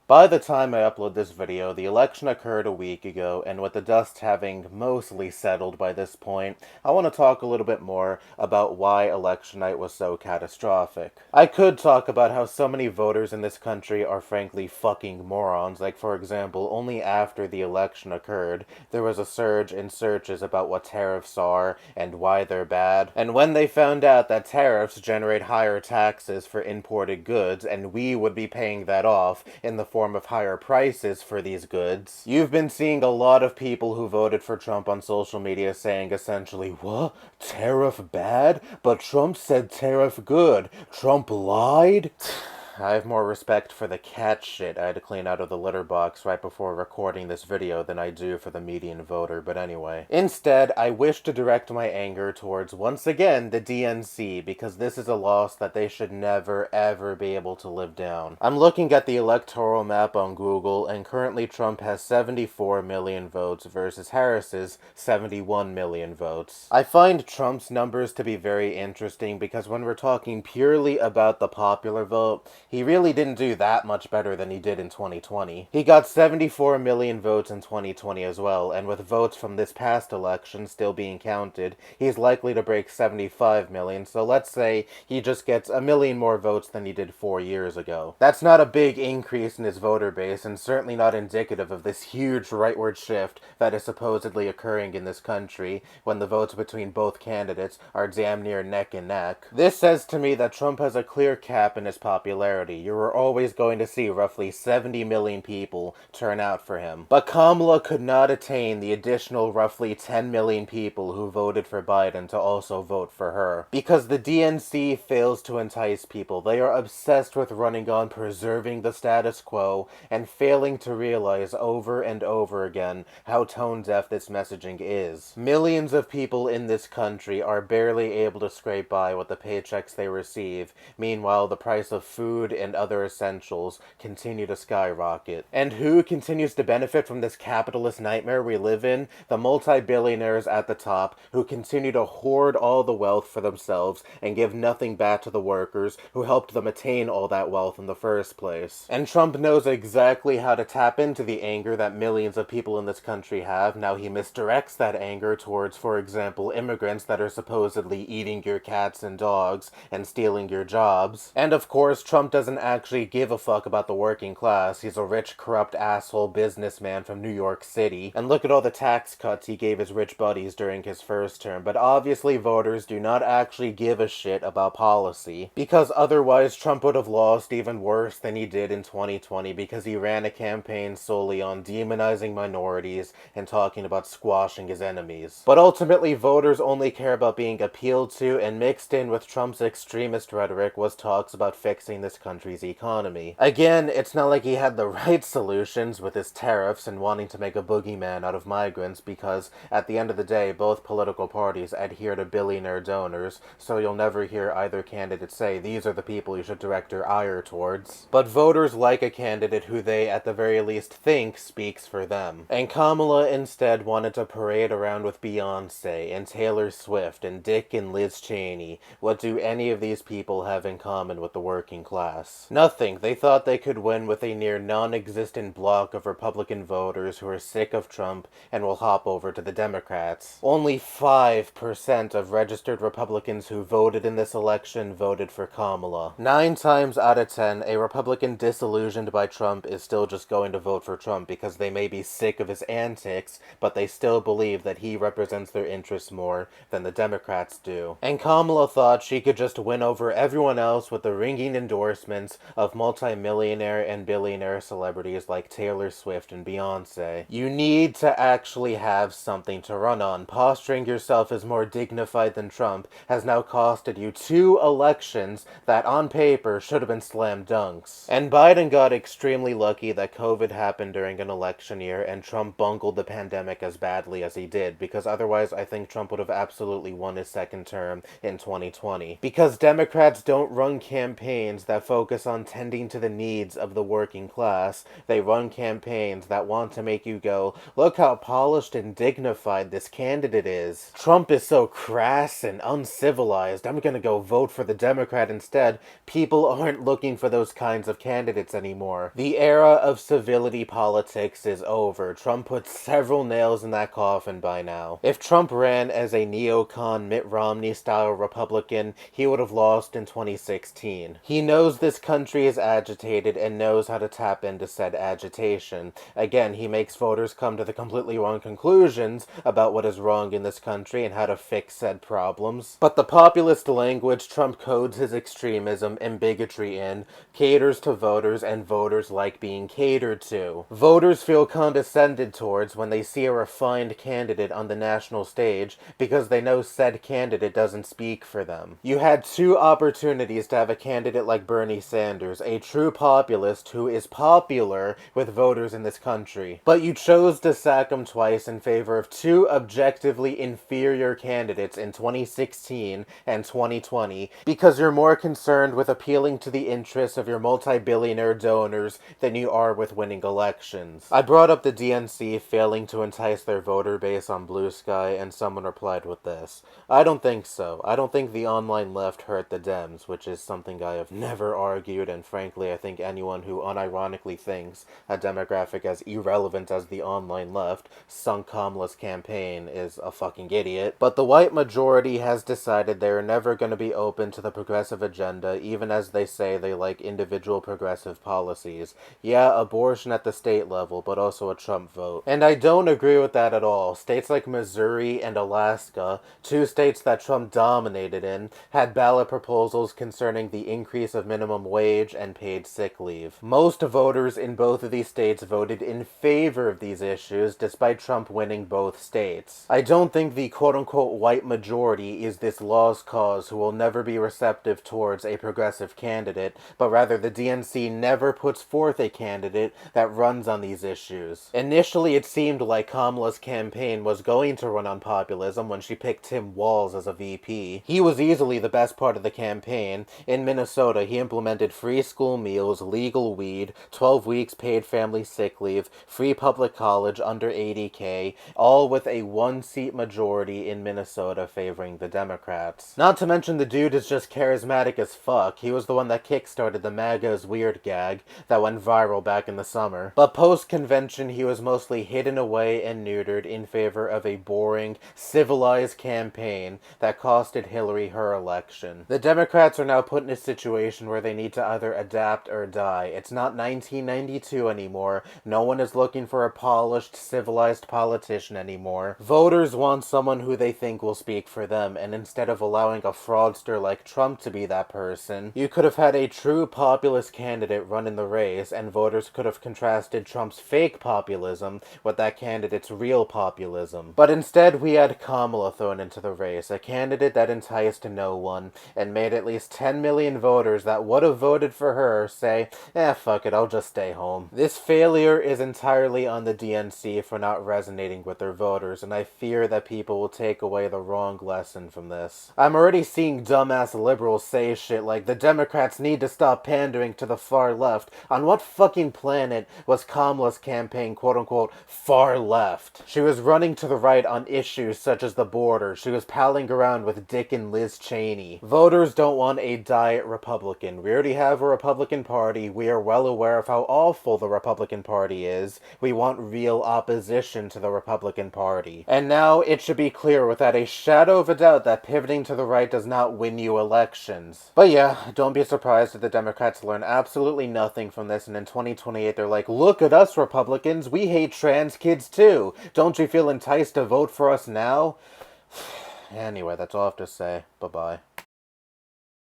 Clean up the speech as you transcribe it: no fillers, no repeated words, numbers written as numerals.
By the time I upload this video, the election occurred a week ago, and with the dust having mostly settled by this point, I want to talk a little bit more about why election night was so catastrophic. I could talk about how so many voters in this country are frankly fucking morons, like for example, only after the election occurred, there was a surge in searches about what tariffs are and why they're bad, and when they found out that tariffs generate higher taxes for imported goods, and we would be paying that off in the form of higher prices for these goods. You've been seeing a lot of people who voted for Trump on social media saying essentially, what? Tariff bad? But Trump said tariff good. Trump lied? I have more respect for the cat shit I had to clean out of the litter box right before recording this video than I do for the median voter, but anyway. Instead, I wish to direct my anger towards, once again, the DNC, because this is a loss that they should never, ever be able to live down. I'm looking at the electoral map on Google, and currently Trump has 74 million votes versus Harris's 71 million votes. I find Trump's numbers to be very interesting because when we're talking purely about the popular vote, he really didn't do that much better than he did in 2020. He got 74 million votes in 2020 as well, and with votes from this past election still being counted, he's likely to break 75 million, so let's say he just gets a million more votes than he did 4 years ago. That's not a big increase in his voter base, and certainly not indicative of this huge rightward shift that is supposedly occurring in this country when the votes between both candidates are damn near neck and neck. This says to me that Trump has a clear cap in his popularity. You are always going to see roughly 70 million people turn out for him. But Kamala could not attain the additional roughly 10 million people who voted for Biden to also vote for her. Because the DNC fails to entice people. They are obsessed with running on preserving the status quo and failing to realize over and over again how tone-deaf this messaging is. Millions of people in this country are barely able to scrape by with the paychecks they receive. Meanwhile, the price of food and other essentials continue to skyrocket. And who continues to benefit from this capitalist nightmare we live in? The multi-billionaires at the top who continue to hoard all the wealth for themselves and give nothing back to the workers who helped them attain all that wealth in the first place. And Trump knows exactly how to tap into the anger that millions of people in this country have. Now he misdirects that anger towards, for example, immigrants that are supposedly eating your cats and dogs and stealing your jobs. And of course, Trump doesn't actually give a fuck about the working class. He's a rich, corrupt asshole businessman from New York City. And look at all the tax cuts he gave his rich buddies during his first term. But obviously voters do not actually give a shit about policy, because otherwise Trump would have lost even worse than he did in 2020, because he ran a campaign solely on demonizing minorities and talking about squashing his enemies. But ultimately voters only care about being appealed to, and mixed in with Trump's extremist rhetoric was talks about fixing this country's economy. Again, it's not like he had the right solutions with his tariffs and wanting to make a boogeyman out of migrants, because at the end of the day, both political parties adhere to billionaire donors, so you'll never hear either candidate say, these are the people you should direct your ire towards. But voters like a candidate who they, at the very least, think speaks for them. And Kamala instead wanted to parade around with Beyonce and Taylor Swift and Dick and Liz Cheney. What do any of these people have in common with the working class? Nothing. They thought they could win with a near non-existent block of Republican voters who are sick of Trump and will hop over to the Democrats. Only 5% of registered Republicans who voted in this election voted for Kamala. 9 times out of 10, a Republican disillusioned by Trump is still just going to vote for Trump because they may be sick of his antics, but they still believe that he represents their interests more than the Democrats do. And Kamala thought she could just win over everyone else with the ringing endorsements of multi-millionaire and billionaire celebrities like Taylor Swift and Beyonce. You need to actually have something to run on. Posturing yourself as more dignified than Trump has now costed you 2 elections that on paper should have been slam dunks. And Biden got extremely lucky that COVID happened during an election year and Trump bungled the pandemic as badly as he did, because otherwise I think Trump would have absolutely won his second term in 2020. Because Democrats don't run campaigns that focus on tending to the needs of the working class. They run campaigns that want to make you go, look how polished and dignified this candidate is. Trump is so crass and uncivilized. I'm gonna go vote for the Democrat instead. People aren't looking for those kinds of candidates anymore. The era of civility politics is over. Trump put several nails in that coffin by now. If Trump ran as a neocon Mitt Romney-style Republican, he would have lost in 2016. He knows this country is agitated and knows how to tap into said agitation. Again, he makes voters come to the completely wrong conclusions about what is wrong in this country and how to fix said problems. But the populist language Trump codes his extremism and bigotry in caters to voters, and voters like being catered to. Voters feel condescended towards when they see a refined candidate on the national stage because they know said candidate doesn't speak for them. You had two opportunities to have a candidate like Bernie Sanders, a true populist who is popular with voters in this country. But you chose to sack him twice in favor of two objectively inferior candidates in 2016 and 2020 because you're more concerned with appealing to the interests of your multi-billionaire donors than you are with winning elections. I brought up the DNC failing to entice their voter base on Blue Sky, and someone replied with this. I don't think so. I don't think the online left hurt the Dems, which is something I have never argued, and frankly I think anyone who unironically thinks a demographic as irrelevant as the online left sunk Kamala's campaign is a fucking idiot. But the white majority has decided they are never going to be open to the progressive agenda, even as they say they like individual progressive policies. Yeah, abortion at the state level, but also a Trump vote. And I don't agree with that at all. States like Missouri and Alaska, two states that Trump dominated in, had ballot proposals concerning the increase of minimum wage and paid sick leave. Most voters in both of these states voted in favor of these issues, despite Trump winning both states. I don't think the quote-unquote white majority is this lost cause who will never be receptive towards a progressive candidate, but rather the DNC never puts forth a candidate that runs on these issues. Initially, it seemed like Kamala's campaign was going to run on populism when she picked Tim Walz as a VP. He was easily the best part of the campaign. In Minnesota, he implemented free school meals, legal weed, 12 weeks paid family sick leave, free public college under $80K, all with a one-seat majority in Minnesota favoring the Democrats. Not to mention the dude is just charismatic as fuck. He was the one that kickstarted the MAGA's weird gag that went viral back in the summer. But post-convention, he was mostly hidden away and neutered in favor of a boring, civilized campaign that costed Hillary her election. The Democrats are now put in a situation where they need to either adapt or die. It's not 1992 anymore. No one is looking for a polished, civilized politician anymore. Voters want someone who they think will speak for them, and instead of allowing a fraudster like Trump to be that person, you could have had a true populist candidate run in the race, and voters could have contrasted Trump's fake populism with that candidate's real populism. But instead, we had Kamala thrown into the race, a candidate that enticed no one, and made at least 10 million voters that would have voted for her say, fuck it, I'll just stay home. This failure is entirely on the DNC for not resonating with their voters, and I fear that people will take away the wrong lesson from this. I'm already seeing dumbass liberals say shit like, the Democrats need to stop pandering to the far left. On what fucking planet was Kamala's campaign quote-unquote far left? She was running to the right on issues such as the border. She was palling around with Dick and Liz Cheney. Voters don't want a diet Republican. We already have a Republican Party. We are well aware of how awful the Republican Party is. We want real opposition to the Republican Party. And now it should be clear without a shadow of a doubt that pivoting to the right does not win you elections. But yeah, don't be surprised if the Democrats learn absolutely nothing from this, and in 2028 they're like, look at us Republicans, we hate trans kids too. Don't you feel enticed to vote for us now? Anyway, that's all I have to say. Bye-bye.